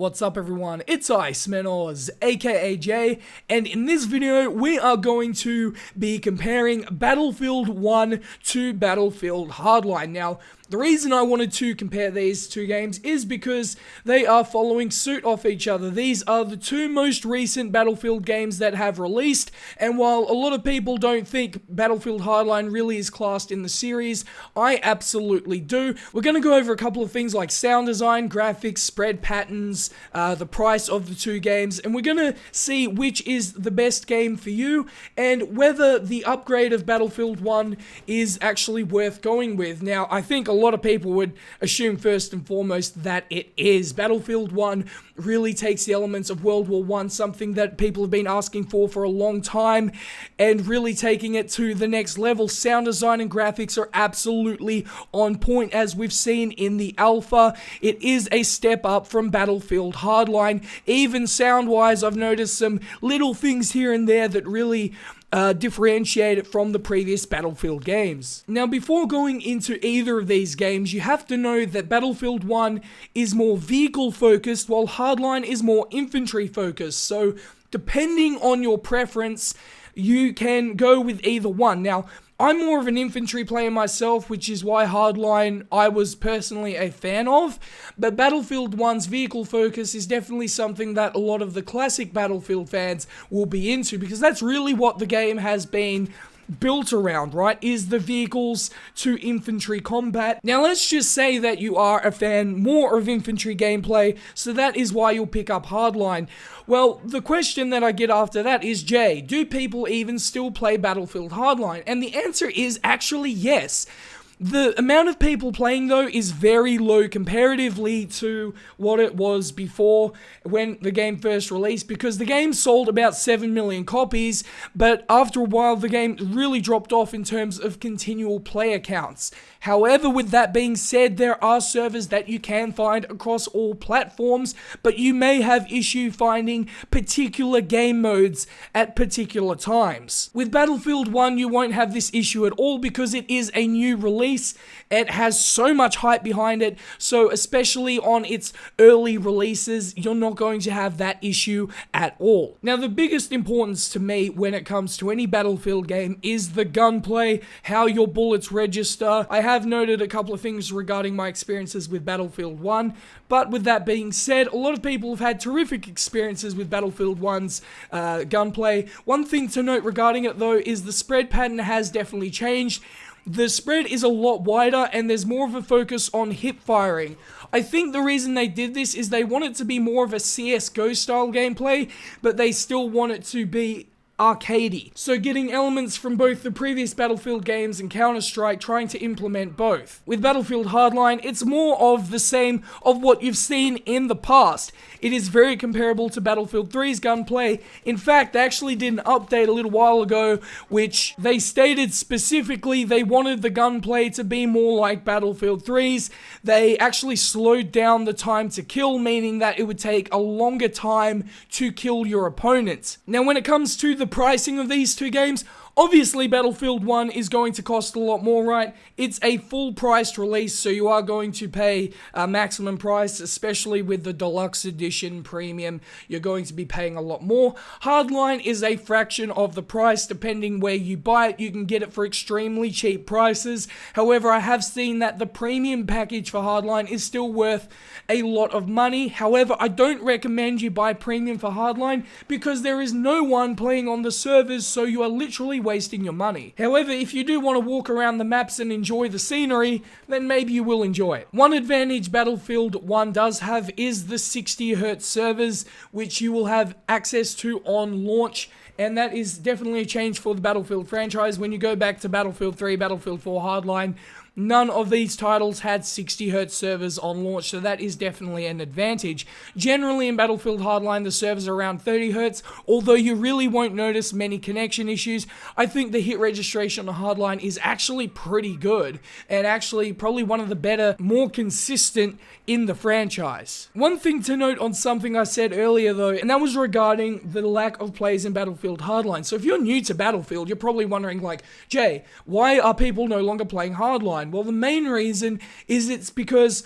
What's up everyone, it's Smenoz, aka Jay, and in this video we are going to be comparing Battlefield 1 to Battlefield Hardline. Now, the reason I wanted to compare these two games is because they are following suit off each other. These are the two most recent Battlefield games that have released, and while a lot of people don't think Battlefield Hardline really is classed in the series, I absolutely do. We're going to go over a couple of things like sound design, graphics, spread patterns, the price of the two games, and we're going to see which is the best game for you, and whether the upgrade of Battlefield 1 is actually worth going with. Now, I think a lot of people would assume first and foremost that it is. Battlefield 1 really takes the elements of World War I, something that people have been asking for a long time, and really taking it to the next level. Sound design and graphics are absolutely on point, as we've seen in the alpha. It is a step up from Battlefield Hardline. Even sound-wise, I've noticed some little things here and there that really differentiate it from the previous Battlefield games. Now, before going into either of these games, you have to know that Battlefield 1 is more vehicle focused, while Hardline is more infantry focused. So, depending on your preference, you can go with either one. Now, I'm more of an infantry player myself, which is why Hardline I was personally a fan of, but Battlefield 1's vehicle focus is definitely something that a lot of the classic Battlefield fans will be into, because that's really what the game has been built around, right? Is the vehicles to infantry combat. Now, let's just say that you are a fan more of infantry gameplay, so that is why you'll pick up Hardline. Well, the question that I get after that is, Jay, do people even still play Battlefield Hardline? And the answer is actually yes. The amount of people playing, though, is very low comparatively to what it was before when the game first released, because the game sold about 7 million copies, but after a while the game really dropped off in terms of continual player counts. However, with that being said, there are servers that you can find across all platforms, but you may have issue finding particular game modes at particular times. With Battlefield 1, you won't have this issue at all because it is a new release. It has so much hype behind it, so especially on its early releases, you're not going to have that issue at all. Now, the biggest importance to me when it comes to any Battlefield game is the gunplay, how your bullets register. I have noted a couple of things regarding my experiences with Battlefield 1, but with that being said, a lot of people have had terrific experiences with Battlefield 1's gunplay. One thing to note regarding it, though, is the spread pattern has definitely changed. The spread is a lot wider and there's more of a focus on hip firing. I think the reason they did this is they want it to be more of a CSGO style gameplay, but they still want it to be arcadey. So getting elements from both the previous Battlefield games and Counter-Strike, trying to implement both. With Battlefield Hardline, it's more of the same of what you've seen in the past. It is very comparable to Battlefield 3's gunplay. In fact, they actually did an update a little while ago, which they stated specifically they wanted the gunplay to be more like Battlefield 3's. They actually slowed down the time to kill, meaning that it would take a longer time to kill your opponent. Now, when it comes to the pricing of these two games, obviously Battlefield 1 is going to cost a lot more, right? It's a full priced release, so you are going to pay a maximum price, especially with the deluxe edition premium. You're going to be paying a lot more. Hardline is a fraction of the price, depending where you buy it. You can get it for extremely cheap prices. However, I have seen that the premium package for Hardline is still worth a lot of money. However, I don't recommend you buy premium for Hardline because there is no one playing on the servers, so you are literally wasting your money. However, if you do want to walk around the maps and enjoy the scenery, then maybe you will enjoy it. One advantage Battlefield 1 does have is the 60Hz servers, which you will have access to on launch, and that is definitely a change for the Battlefield franchise. When you go back to Battlefield 3, Battlefield 4, Hardline, none of these titles had 60Hz servers on launch, so that is definitely an advantage. Generally in Battlefield Hardline, the servers are around 30Hz, although you really won't notice many connection issues. I think the hit registration on Hardline is actually pretty good, and actually probably one of the better, more consistent in the franchise. One thing to note on something I said earlier though, and that was regarding the lack of players in Battlefield Hardline. So if you're new to Battlefield, you're probably wondering like, Jay, why are people no longer playing Hardline? Well, the main reason is it's because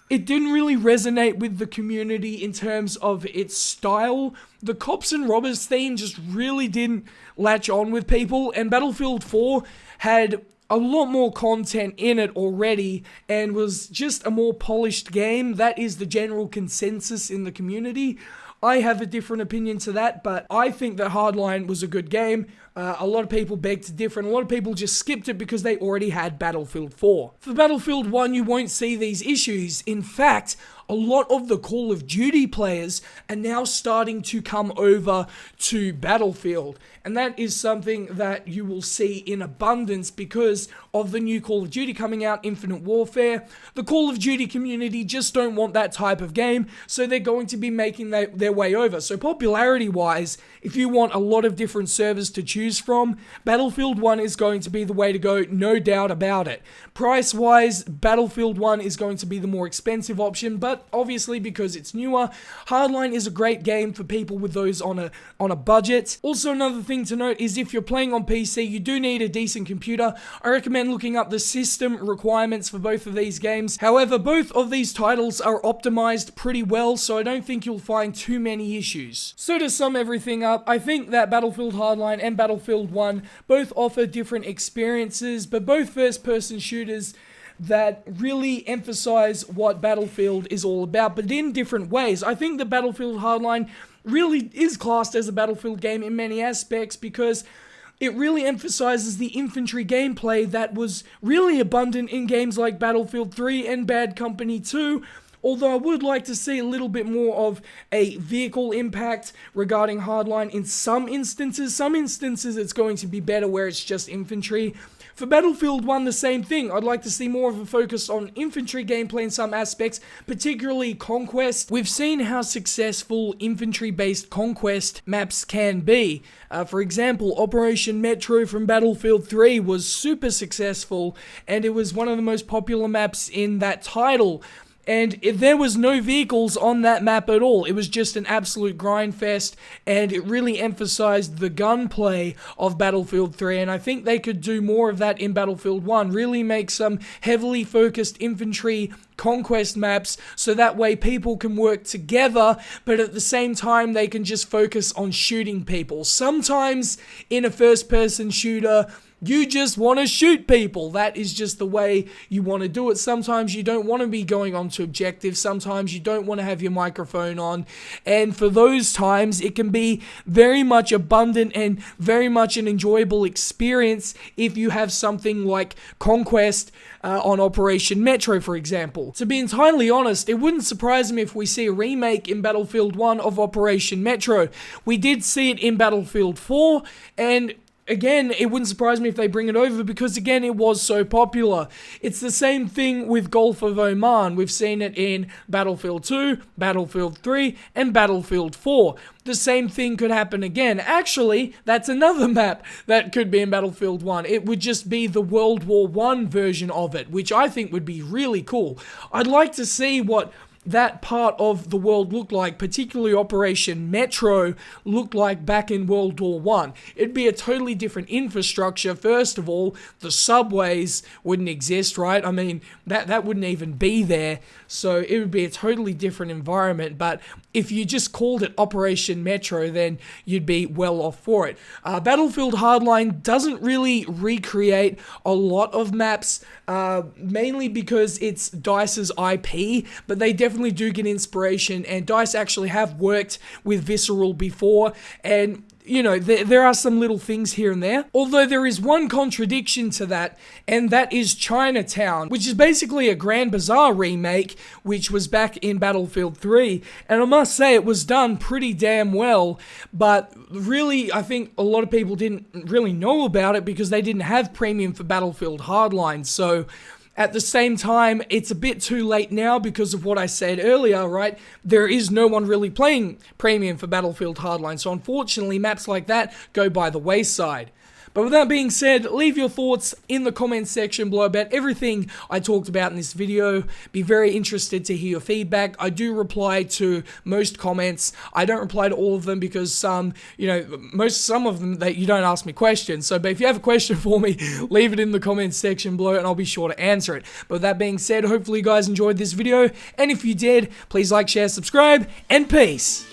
It didn't really resonate with the community in terms of its style. The cops and robbers theme just really didn't latch on with people, and Battlefield 4 had a lot more content in it already and was just a more polished game. That is the general consensus in the community. I have a different opinion to that, but I think that Hardline was a good game. A lot of people beg to differ, and a lot of people just skipped it because they already had Battlefield 4. For Battlefield 1, you won't see these issues. In fact, a lot of the Call of Duty players are now starting to come over to Battlefield, and that is something that you will see in abundance because of the new Call of Duty coming out, Infinite Warfare. The Call of Duty community just don't want that type of game, so they're going to be making their way over. So popularity-wise, if you want a lot of different servers to choose from, Battlefield 1 is going to be the way to go, no doubt about it. Price-wise, Battlefield 1 is going to be the more expensive option, but obviously because it's newer, Hardline is a great game for people with those on a budget. Also, another thing to note is if you're playing on PC, you do need a decent computer. I recommend looking up the system requirements for both of these games. However, both of these titles are optimized pretty well, so I don't think you'll find too many issues. So to sum everything up, I think that Battlefield Hardline and Battlefield 1 both offer different experiences, but both first-person shooters that really emphasize what Battlefield is all about, but in different ways. I think the Battlefield Hardline really is classed as a Battlefield game in many aspects because it really emphasizes the infantry gameplay that was really abundant in games like Battlefield 3 and Bad Company 2, although I would like to see a little bit more of a vehicle impact regarding Hardline in some instances. Some instances it's going to be better where it's just infantry. For Battlefield 1, the same thing. I'd like to see more of a focus on infantry gameplay in some aspects, particularly Conquest. We've seen how successful infantry-based Conquest maps can be. For example, Operation Metro from Battlefield 3 was super successful, and it was one of the most popular maps in that title. And there was no vehicles on that map at all. It was just an absolute grind fest, and it really emphasized the gunplay of Battlefield 3, and I think they could do more of that in Battlefield 1, really make some heavily focused infantry conquest maps, so that way people can work together, but at the same time they can just focus on shooting people. Sometimes in a first-person shooter, you just want to shoot people. That is just the way you want to do it. Sometimes you don't want to be going on to objectives. Sometimes you don't want to have your microphone on. And for those times, it can be very much abundant and very much an enjoyable experience if you have something like Conquest on Operation Metro, for example. To be entirely honest, it wouldn't surprise me if we see a remake in Battlefield 1 of Operation Metro. We did see it in Battlefield 4, and again, it wouldn't surprise me if they bring it over because, again, it was so popular. It's the same thing with Gulf of Oman. We've seen it in Battlefield 2, Battlefield 3, and Battlefield 4. The same thing could happen again. Actually, that's another map that could be in Battlefield 1. It would just be the World War I version of it, which I think would be really cool. I'd like to see what that part of the world looked like, particularly Operation Metro, looked like back in World War I. It'd be a totally different infrastructure. First of all, the subways wouldn't exist, right? I mean, that wouldn't even be there, so it would be a totally different environment, but if you just called it Operation Metro, then you'd be well off for it. Battlefield Hardline doesn't really recreate a lot of maps, mainly because it's DICE's IP, but they definitely do get inspiration, and DICE actually have worked with Visceral before, and you know, there are some little things here and there. Although there is one contradiction to that, and that is Chinatown, which is basically a Grand Bazaar remake, which was back in Battlefield 3. And I must say, it was done pretty damn well, but really, I think a lot of people didn't really know about it because they didn't have premium for Battlefield Hardline. So at the same time, it's a bit too late now because of what I said earlier, right? There is no one really playing premium for Battlefield Hardline, so unfortunately, maps like that go by the wayside. But with that being said, leave your thoughts in the comments section below about everything I talked about in this video. Be very interested to hear your feedback. I do reply to most comments. I don't reply to all of them because some of them that you don't ask me questions. So, but if you have a question for me, leave it in the comments section below and I'll be sure to answer it. But with that being said, hopefully you guys enjoyed this video. And if you did, please like, share, subscribe, and peace.